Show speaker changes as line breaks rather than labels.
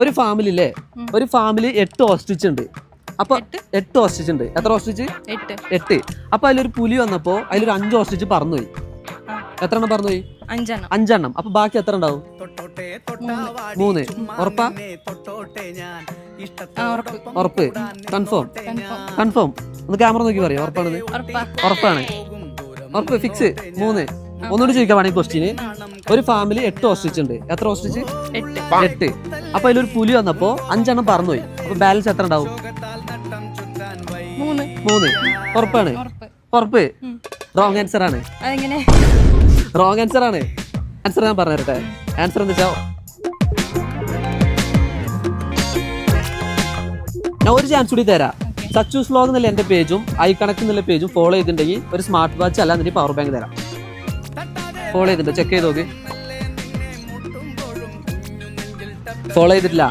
ഒരു ഫാമിലില്ലേ, ഒരു family 8 ostrich ഉണ്ട്. അപ്പൊ 8 ഓസ്ട്രിച്ച് ഉണ്ട്. എത്ര ഓസ്ട്രിച്ച്? 8. അപ്പൊ അതിലൊരു പുലി വന്നപ്പോ അതിലൊരു 5 ഓസ്ട്രിച്ച് പറന്നുപോയി. എത്ര എണ്ണം പറന്നുപോയി? 5 എണ്ണം. അപ്പൊ ബാക്കി എത്ര ഉണ്ടാവും? 3. ഉറപ്പാ? ഉറപ്പ്? കൺഫേം? കൺഫേം. ഒന്ന് ക്യാമറ നോക്കി പറയാം. ഉറപ്പാണത്? ഉറപ്പാണ്. ഉറപ്പ്? ഫിക്സ്? 3. ഒന്നുകൂടി ചോദിക്കാൻ വേണമെങ്കിൽ ക്വസ്റ്റ്യന്, ഒരു ഫാമിലി 8 ഓസ്ട്രിച്ച് ഉണ്ട്. എത്ര ഓസ്ട്രിച്ച്? 8. അപ്പൊ അതിലൊരു പുലി വന്നപ്പോ 5 എണ്ണം പറന്നുപോയി. അപ്പൊ ബാലൻസ് എത്ര ഉണ്ടാവും? 3. ഉറപ്പാണ്? ഉറപ്പ്? റോങ് ആൻസർ ആണ്. റോങ് ആൻസർ ആണ്. ആൻസർ ഞാൻ പറഞ്ഞു തരട്ടെ. ആൻസർ എന്താ വെച്ചാൽ, ഞാൻ ഒരു ചാൻസ് കൂടി തരാം. സച്ചൂസ് വ്ലോഗ് എന്നുള്ള എന്റെ പേജും ഐ കണക്ട് എന്നുള്ള പേജും ഫോളോ ചെയ്തിട്ടുണ്ടെങ്കിൽ ഒരു സ്മാർട്ട് വാച്ച് അല്ല എന്നിട്ട് പവർ ബാങ്ക് തരാം. ഫോളോ ചെയ്തിട്ട് ചെക്ക് ചെയ്ത് നോക്ക്. ഫോളോ ചെയ്തിട്ടില്ല